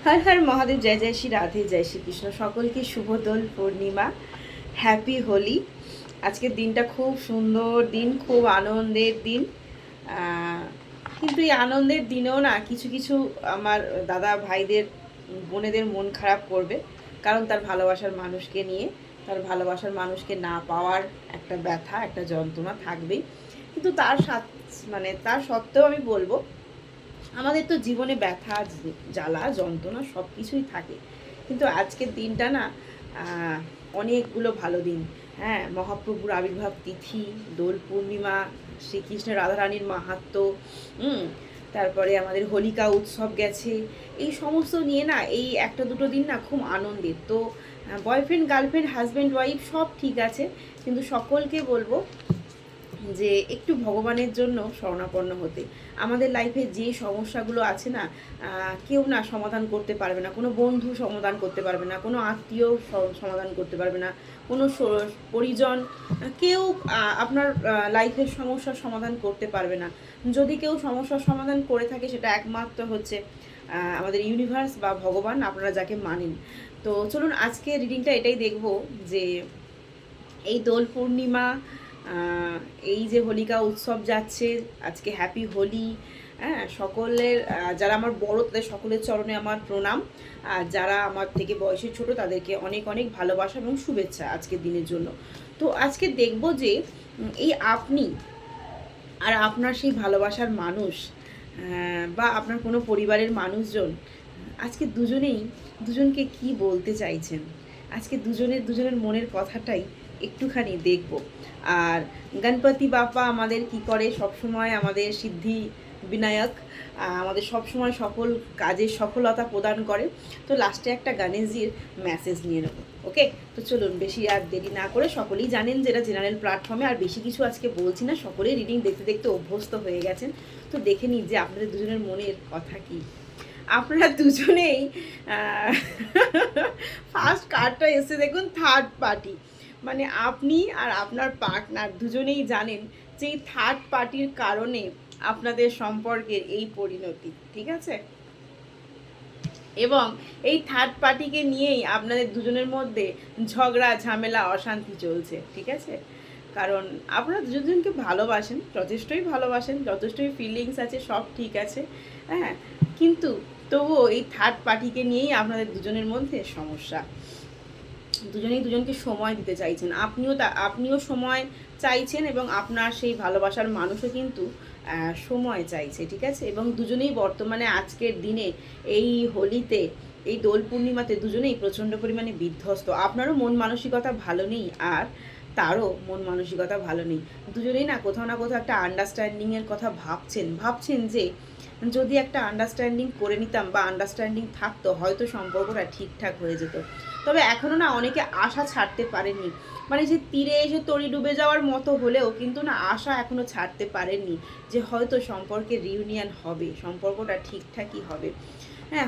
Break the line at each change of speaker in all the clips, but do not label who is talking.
হর হর মহাদেব, জয় জয় শ্রী রাধে, জয় শ্রীকৃষ্ণ। সকলকে শুভ দোল পূর্ণিমা, হ্যাপি হোলি। আজকের দিনটা খুব সুন্দর দিন, খুব আনন্দের দিন। কিন্তু এই আনন্দের দিনেও না কিছু কিছু আমার দাদা ভাইদের বোনেদের মন খারাপ করবে, কারণ তার ভালোবাসার মানুষকে নিয়ে, তার ভালোবাসার মানুষকে না পাওয়ার একটা ব্যথা, একটা যন্ত্রণা থাকবেই। কিন্তু তার সত্ত্বেও আমি বলবো, আমাদের তো জীবনে ব্যথা, জ্বালা, যন্ত্রণা সব কিছুই থাকে। কিন্তু আজকের দিনটা না অনেকগুলো ভালো দিন। হ্যাঁ, মহাপ্রভুর আবির্ভাব তিথি, দোল পূর্ণিমা, শ্রীকৃষ্ণের রাধারানীর মাহাত্ম্য, তারপরে আমাদের হোলিকা উৎসব গেছে। এই সমস্ত নিয়ে না এই একটা দুটো দিন না খুব আনন্দের। তো বয়ফ্রেন্ড, গার্লফ্রেন্ড, হাজব্যান্ড, ওয়াইফ সব ঠিক আছে, কিন্তু সকলকে বলবো যে একটু ভগবানের জন্য শরণাপন্ন হতে। আমাদের লাইফে যে সমস্যাগুলো আছে না, কেউ না সমাধান করতে পারবে না, কোনো বন্ধু সমাধান করতে পারবে না, কোনো আত্মীয় সমাধান করতে পারবে না, কোনো পরিজন, কেউ আপনার লাইফের সমস্যার সমাধান করতে পারবে না। যদি কেউ সমস্যার সমাধান করে থাকে, সেটা একমাত্র হচ্ছে আমাদের ইউনিভার্স বা ভগবান, আপনারা যাকে মানেন। তো চলুন আজকে রিডিংটা এটাই দেখব যে এই দোল পূর্ণিমা, এই যে হোলিকা উৎসব যাচ্ছে, আজকে হ্যাপি হোলি। হ্যাঁ, সকলের যারা আমার বড় তাদের সকলের চরণে আমার প্রণাম, আর যারা আমার থেকে বয়সে ছোট তাদেরকে অনেক অনেক ভালোবাসা এবং শুভেচ্ছা আজকের দিনের জন্য। তো আজকে দেখব যে এই আপনি আর আপনার সেই ভালোবাসার মানুষ, বা আপনার কোনো পরিবারের মানুষজন আজকে দুজনকে কি বলতে চাইছেন। আজকে দুজনের মনের কথাটাই একটুখানি দেখব। আর গণপতি বাপ্পা আমাদের কি করে, সবসময় আমাদের সিদ্ধি বিনায়ক, আমাদের সবসময় সকল কাজে সফলতা প্রদান করে। তো লাস্টে একটা গণেশজির মেসেজ নিয়ে নেব। ওকে, তো চলুন বেশি আর দেরি না করে, সকলেই জানেন যেটা জেনারেল প্ল্যাটফর্মে, আর বেশি কিছু আজকে বলছি না, সকলেই রিডিং দেখতে দেখতে অভ্যস্ত হয়ে গেছেন। তো দেখে নিই যে আপনাদের দুজনের মনের কথা কি। আপনারা দুজনেই ফার্স্ট কার্ডটা এসে দেখুন থার্ড পার্টি, মানে আপনি আর আপনার পার্টনার দুজনেই জানেন যে এই থার্ড পার্টির কারণে আপনাদের সম্পর্কের এই পরিণতি, ঠিক আছে? এবং এই থার্ড পার্টিকে নিয়েই আপনাদের দুজনের মধ্যে ঝগড়া, ঝামেলা, অশান্তি চলছে, ঠিক আছে? কারণ আপনারা দুজনকে ভালোবাসেন, যথেষ্টই ভালোবাসেন, যথেষ্টই ফিলিংস আছে, সব ঠিক আছে। হ্যাঁ, কিন্তু তবুও এই থার্ড পার্টিকে নিয়েই আপনাদের দুজনের মধ্যে সমস্যা। দুজনেই দুজনকে সময় দিতে চাইছেন, আপনিও সময় চাইছেন, এবং আপনার সেই ভালোবাসার মানুষও কিন্তু সময় চাইছে, ঠিক আছে? এবং দুজনেই বর্তমানে আজকের দিনে এই হোলিতে, এই দোল পূর্ণিমাতে দুজনেই প্রচণ্ড পরিমাণে বিধ্বস্ত। আপনারও মন মানসিকতা ভালো নেই, আর তারও মন মানসিকতা ভালো নেই। দুজনেই না কোথাও একটা আন্ডারস্ট্যান্ডিংয়ের কথা ভাবছেন যে যদি একটা আন্ডারস্ট্যান্ডিং করে নিতাম বা আন্ডারস্ট্যান্ডিং থাকতো, হয়তো সম্পর্কটা ঠিকঠাক হয়ে যেত। তবে এখনও না অনেকে আশা ছাড়তে পারেননি, মানে যে তীরে এসে তরি ডুবে যাওয়ার মতো হলেও কিন্তু না আশা এখনও ছাড়তে পারেননি যে হয়তো সম্পর্কে রিউনিয়ন হবে, সম্পর্কটা ঠিকঠাকই হবে। হ্যাঁ,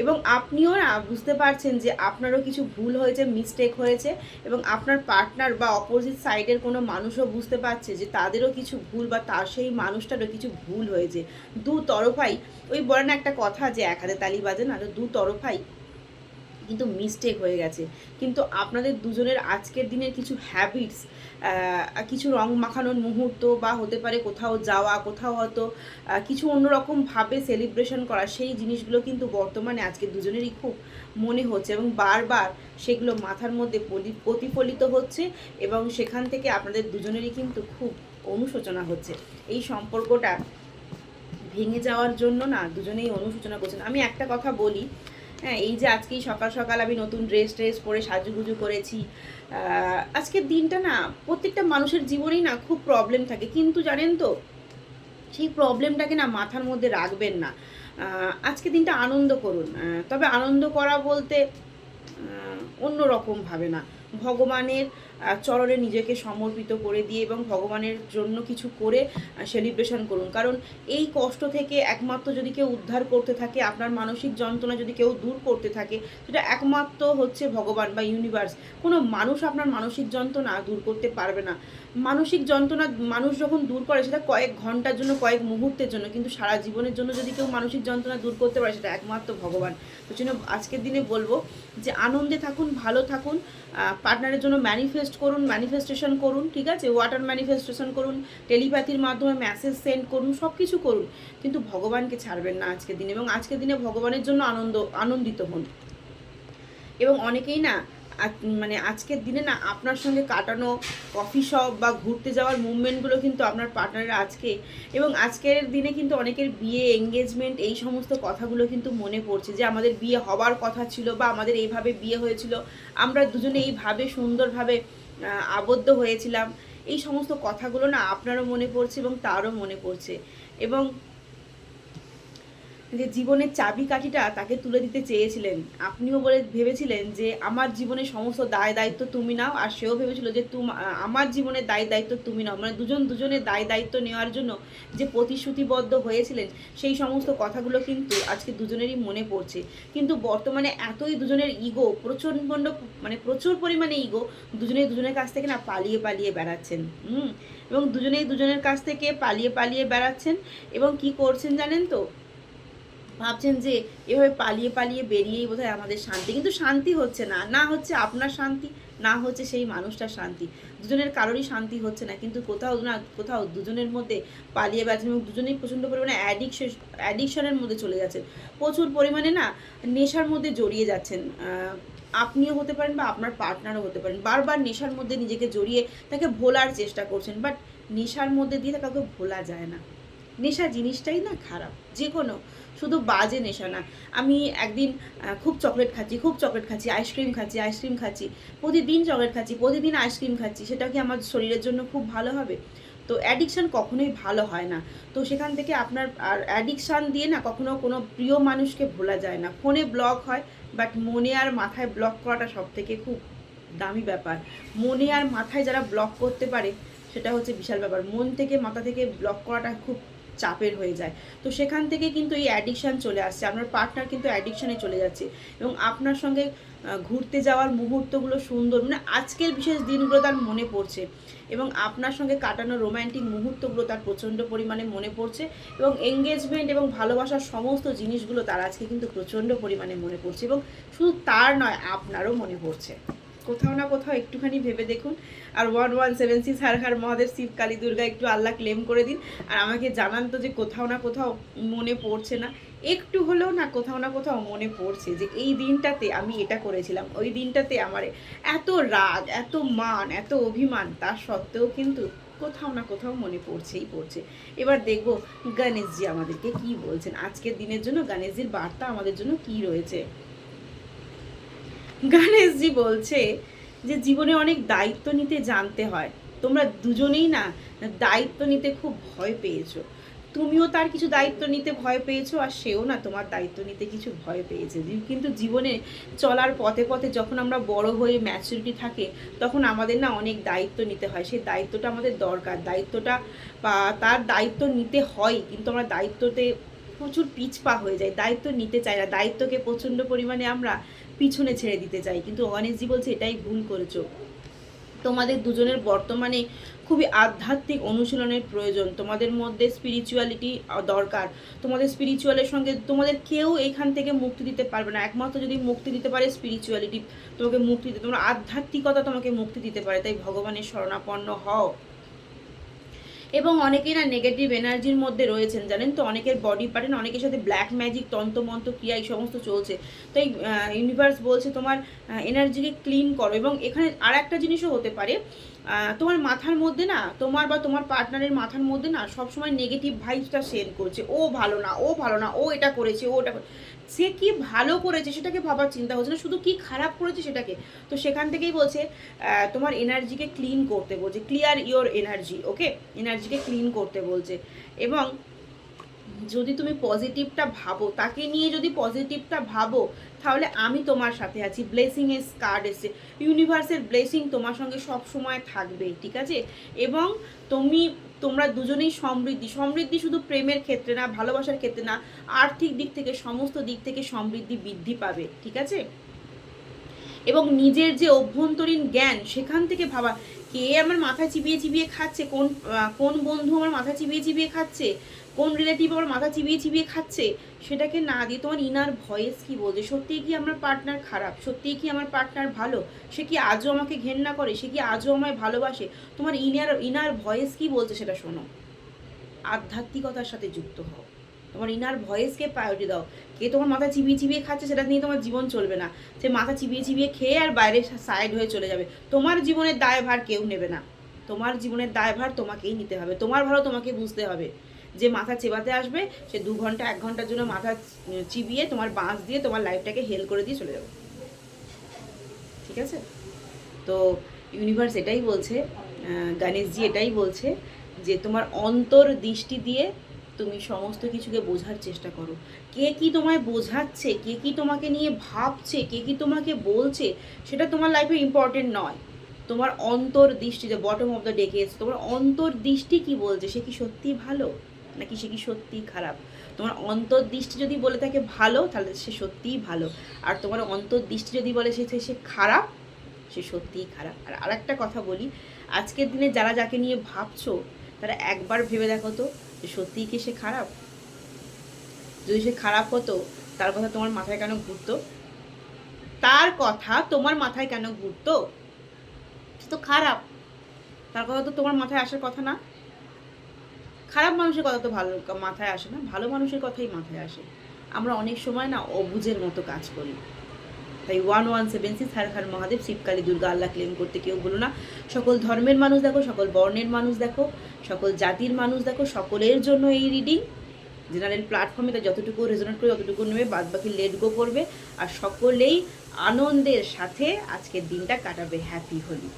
এবং আপনিও না বুঝতে পারছেন যে আপনারও কিছু ভুল হয়েছে, মিস্টেক হয়েছে, এবং আপনার পার্টনার বা অপোজিট সাইডের কোনো মানুষও বুঝতে পারছে যে তাদেরও কিছু ভুল, বা তার সেই মানুষটারও কিছু ভুল হয়েছে। দু তরফাই, ওই বলে না একটা কথা যে এক হাতে তালি বাজে না, তো দু তরফাই কিন্তু মিস্টেক হয়ে গেছে। কিন্তু আপনাদের দুজনের আজকের দিনের কিছু হ্যাবিটস, কিছু রং মাখানোর মুহূর্ত, বা হতে পারে কোথাও যাওয়া, কোথাও হয়তো কিছু অন্যরকমভাবে সেলিব্রেশন করা, সেই জিনিসগুলো কিন্তু বর্তমানে আজকে দুজনেরই খুব মনে হচ্ছে, এবং বারবার সেগুলো মাথার মধ্যে প্রতিফলিত হচ্ছে, এবং সেখান থেকে আপনাদের দুজনেরই কিন্তু খুব অনুশোচনা হচ্ছে। এই সম্পর্কটা ভেঙে যাওয়ার জন্য না দুজনেই অনুশোচনা করছেন। আমি একটা কথা বলি, হ্যাঁ, এই যে আজকেই সকাল সকাল আমি নতুন ড্রেস পরে সাজুগুজু করেছি, আজকের দিনটা না প্রত্যেকটা মানুষের জীবনেই না খুব প্রবলেম থাকে, কিন্তু জানেন তো সেই প্রবলেমটাকে না মাথার মধ্যে রাখবেন না। আজকে দিনটা আনন্দ করুন, তবে আনন্দ করা বলতে অন্য রকম ভাবে না, ভগবানের চরণে নিজেকে সমর্পিত করে দিয়ে এবং ভগবানের জন্য কিছু করে সেলিব্রেশন করুন। কারণ এই কষ্ট থেকে একমাত্র যদি কেউ উদ্ধার করতে থাকে, আপনার মানসিক যন্ত্রণা যদি কেউ দূর করতে থাকে, সেটা একমাত্র হচ্ছে ভগবান বা ইউনিভার্স। কোনো মানুষ আপনার মানসিক যন্ত্রণা দূর করতে পারবে না। মানসিক যন্ত্রণা মানুষ যখন দূর করে সেটা কয়েক ঘন্টার জন্য, কয়েক মুহূর্তের জন্য, কিন্তু সারা জীবনের জন্য যদি কেউ মানসিক যন্ত্রণা দূর করতে পারে সেটা একমাত্র ভগবান। তো জন্য আজকের দিনে বলবো যে আনন্দে থাকুন, ভালো থাকুন, পার্টনারের জন্য ম্যানিফেস্ট করুন, ম্যানিফেস্টেশন করুন, ঠিক আছে, ওয়াটার ম্যানিফেস্টেশন করুন, টেলিপ্যাথির মাধ্যমে মেসেজ সেন্ড করুন, সব কিছু করুন, কিন্তু ভগবানকে ছাড়বেন না আজকের দিনে। এবং আজকের দিনে ভগবানের জন্য আনন্দিত হন। এবং অনেকেই না মানে আজকের দিনে না আপনার সঙ্গে কাটানো কফি শপ বা ঘুরতে যাওয়ার মুভমেন্টগুলো কিন্তু আপনার পার্টনারের আজকে, এবং আজকের দিনে কিন্তু অনেকের বিয়ে, এঙ্গেজমেন্ট, এই সমস্ত কথাগুলো কিন্তু মনে পড়ছে যে আমাদের বিয়ে হবার কথা ছিল, বা আমাদের এইভাবে বিয়ে হয়েছিল, আমরা দুজনে এইভাবে সুন্দরভাবে আবদ্ধ হয়েছিলাম। এই সমস্ত কথাগুলো না আপনারও মনে পড়ছে এবং তারও মনে পড়ছে। এবং যে জীবনের চাবিকাঠিটা তাকে তুলে দিতে চেয়েছিলেন, আপনিও বলে ভেবেছিলেন যে আমার জীবনের সমস্ত দায় দায়িত্ব তুমি নাও, আর সেও ভেবেছিল যে আমার জীবনের দায় দায়িত্ব তুমি নাও। মানে দুজনের দায় দায়িত্ব নেওয়ার জন্য যে প্রতিশ্রুতিবদ্ধ হয়েছিলেন, সেই সমস্ত কথাগুলো কিন্তু আজকে দুজনেরই মনে পড়ছে। কিন্তু বর্তমানে এতই দুজনের ইগো প্রচণ্ড, মানে প্রচুর পরিমাণে ইগো, দুজনের কাছ থেকে না পালিয়ে পালিয়ে বেড়াচ্ছেন। এবং দুজনের কাছ থেকে পালিয়ে পালিয়ে বেড়াচ্ছেন। এবং কি করছেন জানেন তো, ভাবছেন যে এভাবে পালিয়ে পালিয়ে বেরিয়েই বোধহয় আমাদের শান্তি, কিন্তু শান্তি হচ্ছে না। না হচ্ছে আপনার শান্তি, না হচ্ছে সেই মানুষটার শান্তি, দুজনের কারোরই শান্তি হচ্ছে না। কিন্তু কোথাও না কোথাও দুজনের মধ্যে পালিয়ে বেড়াচ্ছেন এবং দুজনেই প্রচণ্ড পরিমাণে অ্যাডিকশনের মধ্যে চলে যাচ্ছেন, প্রচুর পরিমাণে না নেশার মধ্যে জড়িয়ে যাচ্ছেন। আপনিও হতে পারেন বা আপনার পার্টনারও হতে পারেন, বারবার নেশার মধ্যে নিজেকে জড়িয়ে তাকে ভোলার চেষ্টা করছেন, বাট নেশার মধ্যে দিয়ে কাউকে ভোলা যায় না। নেশা জিনিসটাই না খারাপ, যে কোনো, শুধু বাজে নেশা না। আমি একদিন খুব চকলেট খাচ্ছি, আইসক্রিম খাচ্ছি, প্রতিদিন চকলেট খাচ্ছি, প্রতিদিন আইসক্রিম খাচ্ছি, সেটা কি আমার শরীরের জন্য খুব ভালো হবে? তো অ্যাডিকশান কখনোই ভালো হয় না। তো সেখান থেকে আপনার আর অ্যাডিকশান দিয়ে না কখনো কোনো প্রিয় মানুষকে ভোলা যায় না। ফোনে ব্লক হয়, বাট মনে আর মাথায় ব্লক করাটা সব থেকে খুব দামি ব্যাপার। মনে আর মাথায় যারা ব্লক করতে পারে সেটা হচ্ছে বিশাল ব্যাপার। মন থেকে, মাথা থেকে ব্লক করাটা খুব চাপের হয়ে যায়। তো সেখান থেকে কিন্তু এই অ্যাডিকশান চলে আসছে, আপনার পার্টনার কিন্তু অ্যাডিকশানে চলে যাচ্ছে। এবং আপনার সঙ্গে ঘুরতে যাওয়ার মুহূর্তগুলো সুন্দর, মানে আজকের বিশেষ দিনগুলো তার মনে পড়ছে, এবং আপনার সঙ্গে কাটানো রোম্যান্টিক মুহূর্তগুলো তার প্রচণ্ড পরিমাণে মনে পড়ছে। এবং এঙ্গেজমেন্ট এবং ভালোবাসার সমস্ত জিনিসগুলো তার আজকে কিন্তু প্রচণ্ড পরিমাণে মনে পড়ছে। এবং শুধু তার নয়, আপনারও মনে পড়ছে। কোথাও না কোথাও একটুখানি ভেবে দেখুন। আর 1176 হার হার মহাদেব, শিব, কালী, দুর্গা একটু আল্লাহ ক্লেম করে দিন, আর আমাকে জানান তো যে কোথাও না কোথাও মনে পড়ছে না, একটু হলেও না কোথাও না কোথাও মনে পড়ছে যে এই দিনটাতে আমি এটা করেছিলাম, ওই দিনটাতে আমার এত রাগ, এত মান, এত অভিমান, তার সত্ত্বেও কিন্তু কোথাও না কোথাও মনে পড়ছেই পড়ছে। এবার দেখব গণেশজি আমাদেরকে কি বলছেন আজকের দিনের জন্য, গণেশজির বার্তা আমাদের জন্য কি রয়েছে। গণেশজি বলছে যে জীবনে অনেক দায়িত্ব নিতে জানতে হয়। তোমরা দুজনেই না দায়িত্ব নিতে খুব ভয় পেয়েছো, তুমিও তার কিছু দায়িত্ব নিতে ভয় পেয়েছো, আর সেও না তোমার দায়িত্ব নিতে কিছু ভয় পেয়েছে। কিন্তু জীবনে চলার পথে পথে যখন আমরা বড় হয়ে ম্যাচুরিটি থাকে, তখন আমাদের না অনেক দায়িত্ব নিতে হয়। সেই দায়িত্বটা আমাদের দরকার, দায়িত্বটা বা তার দায়িত্ব নিতে হয়, কিন্তু আমরা দায়িত্বতে প্রচুর পিছপা হয়ে যায়, দায়িত্ব নিতে চাই না, দায়িত্বকে প্রচণ্ড পরিমাণে আমরা পিছনে ছেড়ে দিতে চাই। কিন্তু গণেশজি বলছে এটাই ভুল করেছো। তোমাদের দুজনের বর্তমানে খুবই আধ্যাত্মিক অনুশীলনের প্রয়োজন, তোমাদের মধ্যে স্পিরিচুয়ালিটি দরকার। তোমাদের স্পিরিচুয়ালের সঙ্গে তোমাদের কেউ এইখান থেকে মুক্তি দিতে পারবে না, একমাত্র যদি মুক্তি দিতে পারে স্পিরিচুয়ালিটি তোমাকে মুক্তি দিতে, তোমার আধ্যাত্মিকতা তোমাকে মুক্তি দিতে পারে। তাই ভগবানের শরণাপন্ন হও। এবং অনেকেই না নেগেটিভ এনার্জির মধ্যে রয়েছেন, জানেন তো, অনেকের বডি পার্টে না অনেকের সাথে ব্ল্যাক ম্যাজিক, তন্ত্রমন্ত্র ক্রিয়া এই সমস্ত চলছে। তাই ইউনিভার্স বলছে তোমার এনার্জিকে ক্লিন করো। এবং এখানে আর একটা জিনিসও হতে পারে, তোমার মাথার মধ্যে না, তোমার বা তোমার পার্টনারের মাথার মধ্যে না সবসময় নেগেটিভ ভাইবসটা সেন্ড করছে, ও ভালো না, ও ভালো না, ও এটা করেছে, ও ওটা, সে কি ভালো করেছে সেটাকে ভাবার চিন্তা হচ্ছে না, শুধু কি খারাপ করেছে সেটাকে। তো সেখান থেকেই বলছে তোমার এনার্জিকে ক্লিন করতে বলছে, ক্লিয়ার ইওর এনার্জি, ওকে, এনার্জিকে ক্লিন করতে বলছে। এবং যদি তুমি পজিটিভটা ভাবো, তাকে নিয়ে যদি পজিটিভটা ভাবো, তাহলে আমি তোমার সাথে আছি। ব্লেসিং এর কার্ড এসে, ইউনিভার্সের ব্লেসিং তোমার সঙ্গে সব সময় থাকবে, ঠিক আছে? এবং তোমরা দুজনেই সমৃদ্ধি শুধু প্রেমের ক্ষেত্রে না, ভালোবাসার ক্ষেত্রে না, আর্থিক দিক থেকে, সমস্ত দিক থেকে সমৃদ্ধি বৃদ্ধি পাবে, ঠিক আছে? এবং নিজের যে অভ্যন্তরীণ জ্ঞান, সেখান থেকে ভাবা কে আমার মাথা চিবিয়ে চিবিয়ে খাচ্ছে, কোন বন্ধু আমার মাথা চিবিয়ে চিবিয়ে খাচ্ছে, কোন রিলেটিভ আমার মাথা চিবিয়ে চিবিয়ে খাচ্ছে, সেটাকে না দিয়ে তোমার ইনার ভয়েস কি বলছে। সত্যিই কি আমার পার্টনার খারাপ? সত্যিই কি আমার পার্টনার ভালো? সে কি আজও আমাকে ঘেন্না করে? সে কি আজও আমায় ভালোবাসে? তোমার ইনার ভয়েস কি বলছে সেটা শোনো। আধ্যাত্মিকতার সাথে যুক্ত হও, তোমার ইনার ভয়েসকে প্রায়োরিটি দাও। কে তোমার মাথা চিবিয়ে চিবিয়ে খাচ্ছে সেটা নিয়ে তোমার জীবন চলবে না। সে মাথা চিবিয়ে চিবিয়ে খেয়ে আর বাইরে সাইড হয়ে চলে যাবে। তোমার জীবনের দায়ভার কেউ নেবে না, তোমার জীবনের দায়ভার তোমাকেই নিতে হবে। তোমার ভালো তোমাকে বুঝতে হবে। যে মাথা চেবাতে আসবে সে 2 ঘন্টা 1 ঘন্টার জন্য মাথা চিবিয়ে তোমার বাঁশ দিয়ে তোমার লাইফটাকে হেল করে দিয়ে চলে যাবে, ঠিক আছে? তো ইউনিভার্স এটাই বলছে, গণেশজি এটাই বলছে যে তোমার অন্তর দৃষ্টি দিয়ে তুমি সমস্ত কিছুকে বোঝার চেষ্টা করো। কে কি তোমায় বোঝাচ্ছে, কে কি তোমাকে নিয়ে ভাবছে, কে কি তোমাকে বলছে, সেটা তোমার লাইফে ইম্পর্টেন্ট নয়। তোমার অন্তর দৃষ্টি, যে বটম অফ দ্য ডেকে এসে তোমার অন্তর দৃষ্টি কি বলছে, সে কি সত্যিই ভালো নাকি সে কি সত্যিই খারাপ। তোমার অন্তর্দৃষ্টি যদি বলে থাকে ভালো, তাহলে সে সত্যিই ভালো। আর তোমার অন্তর্দৃষ্টি যদি বলে সে খারাপ, সে সত্যিই খারাপ। আর আরেকটা কথা বলি, আজকের দিনে যারা যাকে নিয়ে ভাবছো, তারা একবার ভেবে দেখো তো যে সত্যিই কি সে খারাপ? যদি সে খারাপ হতো, তার কথা তোমার মাথায় কেন ঘুরতো? তার কথা তোমার মাথায় কেন ঘুরতো? সে তো খারাপ, তার কথা তো তোমার মাথায় আসার কথা না। খারাপ মানুষের কথা তো ভালো মাথায় আসে না, ভালো মানুষের কথাই মাথায় আসে। আমরা অনেক সময় না অবুঝের মতো কাজ করি। তাই 1176 হর হর মহাদেব, শিবকালী, দুর্গা, আল্লাহ ক্লেম করতে কেউ বলো না। সকল ধর্মের মানুষ দেখো, সকল বর্ণের মানুষ দেখো, সকল জাতির মানুষ দেখো, সকলের জন্য এই রিডিং। জেনারেল প্ল্যাটফর্মে তা যতটুকু রেজোনেট করে ততটুকু নেবে, বাদ বাকি লেট গো করবে। আর সকলেই আনন্দের সাথে আজকের দিনটা কাটাবে। হ্যাপি হোলি।